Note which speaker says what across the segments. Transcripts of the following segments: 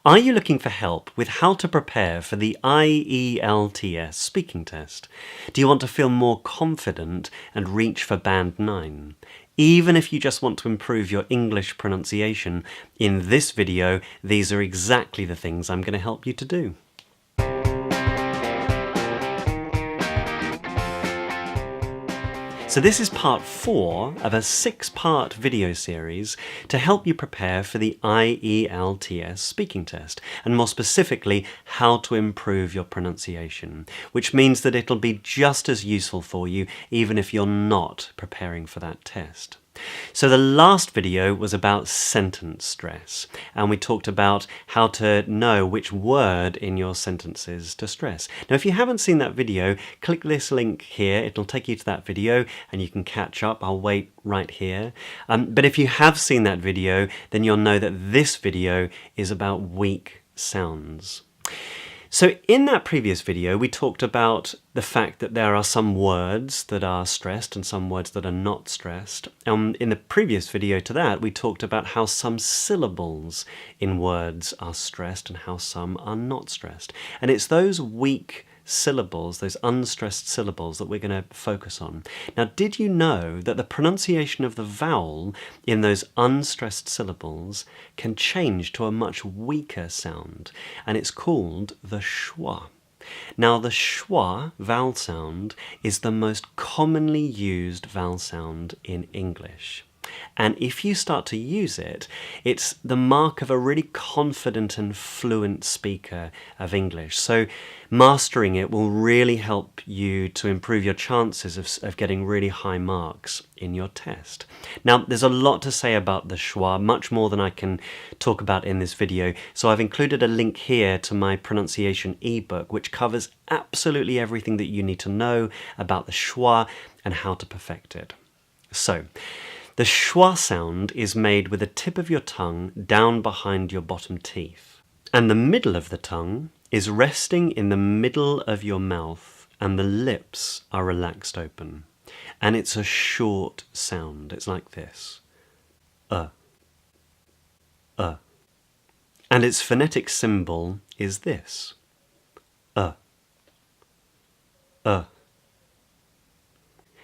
Speaker 1: Are you looking for help with how to prepare for the IELTS speaking test? Do you want to feel more confident and reach for Band 9? Even if you just want to improve your English pronunciation, in this video, these are exactly the things I'm going to help you to do. So this is part 4 of a 6-part video series to help you prepare for the IELTS speaking test, and more specifically, how to improve your pronunciation, which means that it'll be just as useful for you even if you're not preparing for that test. So the last video was about sentence stress, and we talked about how to know which word in your sentences to stress. Now, if you haven't seen that video, click this link here. It'll take you to that video and you can catch up. I'll wait right here. But if you have seen that video, then you'll know that this video is about weak sounds. So in that previous video, we talked about the fact that there are some words that are stressed and some words that are not stressed. In the previous video to that, we talked about how some syllables in words are stressed and how some are not stressed. And it's those weak syllables, those unstressed syllables, that we're going to focus on. Now, did you know that the pronunciation of the vowel in those unstressed syllables can change to a much weaker sound, and it's called the schwa. Now, the schwa vowel sound is the most commonly used vowel sound in English. And if you start to use it, it's the mark of a really confident and fluent speaker of English. So mastering it will really help you to improve your chances of getting really high marks in your test. Now, there's a lot to say about the schwa, much more than I can talk about in this video. So I've included a link here to my pronunciation ebook, which covers absolutely everything that you need to know about the schwa and how to perfect it. So, the schwa sound is made with the tip of your tongue down behind your bottom teeth. And the middle of the tongue is resting in the middle of your mouth and the lips are relaxed open. And it's a short sound. It's like this. And its phonetic symbol is this.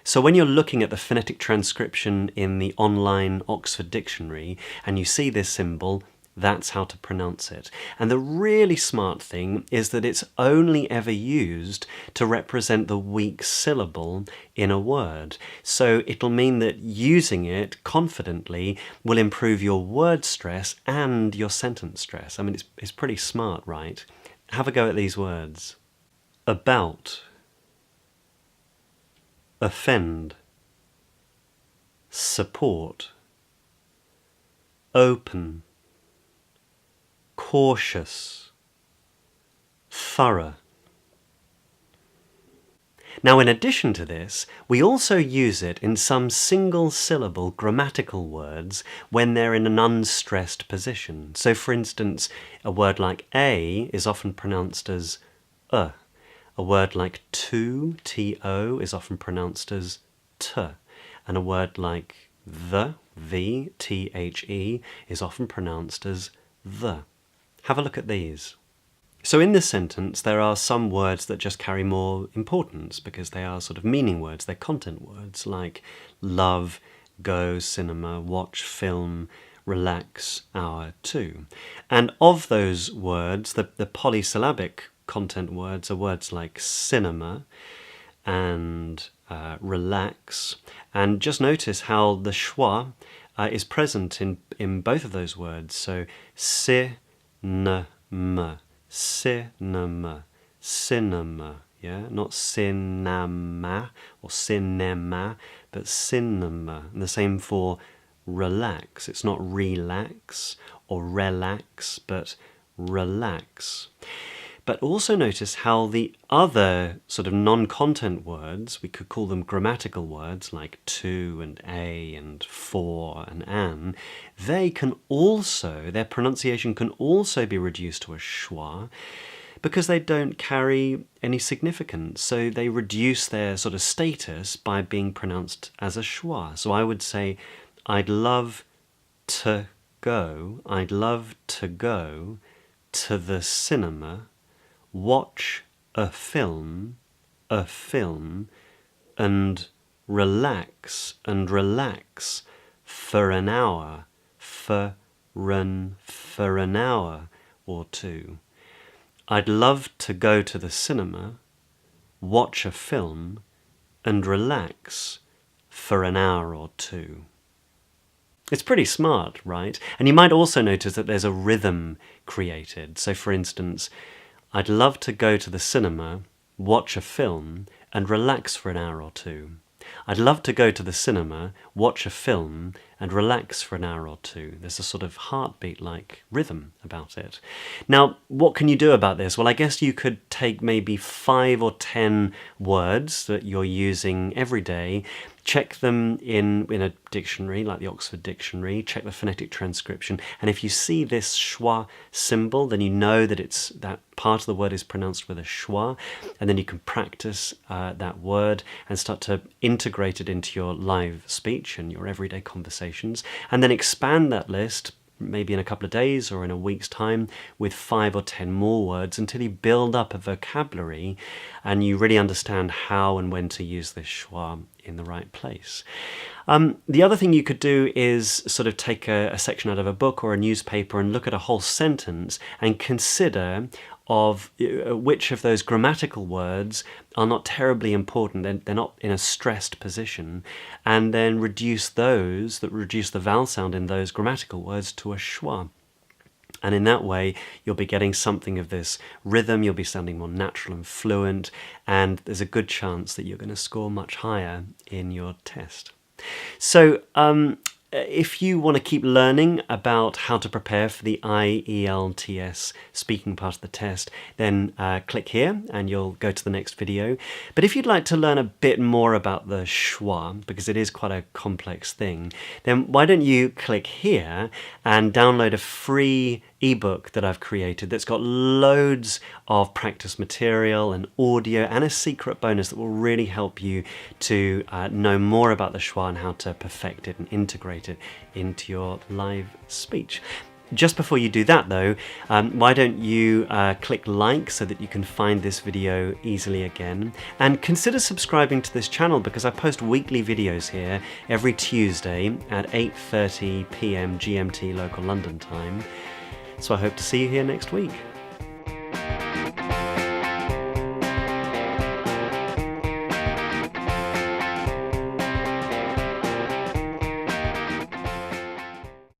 Speaker 1: So when you're looking at the phonetic transcription in the online Oxford Dictionary and you see this symbol, that's how to pronounce it. And the really smart thing is that it's only ever used to represent the weak syllable in a word. So it'll mean that using it confidently will improve your word stress and your sentence stress. I mean, it's pretty smart, right? Have a go at these words. About. Offend, support, open, cautious, thorough. Now, in addition to this, we also use it in some single-syllable grammatical words when they're in an unstressed position. So, for instance, a word like a is often pronounced as a. A word like to, T-O, is often pronounced as t. And a word like the, T-H-E, is often pronounced as the. Have a look at these. So in this sentence, there are some words that just carry more importance because they are sort of meaning words, they're content words, like love, go, cinema, watch, film, relax, hour, to. And of those words, the polysyllabic content words are words like cinema and relax. And just notice how the schwa is present in both of those words. So cinema, cinema, cinema. Yeah, not cinema or cinema, but cinema. And the same for relax. It's not relax or relax, but relax. But also notice how the other sort of non-content words, we could call them grammatical words like to and a and for and an, their pronunciation can also be reduced to a schwa because they don't carry any significance. So they reduce their sort of status by being pronounced as a schwa. So I would say, I'd love to go to the cinema, watch a film, and relax for an hour, for an hour or two. I'd love to go to the cinema, watch a film, and relax for an hour or two. It's pretty smart, right? And you might also notice that there's a rhythm created. So for instance, I'd love to go to the cinema, watch a film, and relax for an hour or two. I'd love to go to the cinema, watch a film, and relax for an hour or two. There's a sort of heartbeat-like rhythm about it. Now, what can you do about this? Well, I guess you could take maybe 5 or 10 words that you're using every day, check them in a dictionary, like the Oxford Dictionary, check the phonetic transcription, and if you see this schwa symbol, then you know that that part of the word is pronounced with a schwa, and then you can practice that word and start to integrate it into your live speech and your everyday conversations, and then expand that list maybe in a couple of days or in a week's time with 5 or 10 more words until you build up a vocabulary and you really understand how and when to use this schwa in the right place. The other thing you could do is sort of take a section out of a book or a newspaper and look at a whole sentence and consider of which of those grammatical words are not terribly important, they're not in a stressed position, and then reduce the vowel sound in those grammatical words to a schwa. And in that way, you'll be getting something of this rhythm, you'll be sounding more natural and fluent, and there's a good chance that you're going to score much higher in your test. So, if you want to keep learning about how to prepare for the IELTS speaking part of the test, then click here and you'll go to the next video. But if you'd like to learn a bit more about the schwa, because it is quite a complex thing, then why don't you click here and download a free ebook that I've created that's got loads of practice material and audio and a secret bonus that will really help you to know more about the schwa and how to perfect it and integrate it into your live speech. Just before you do that though, why don't you click like so that you can find this video easily again, and consider subscribing to this channel because I post weekly videos here every Tuesday at 8:30 p.m. GMT local London time. So I hope to see you here next week.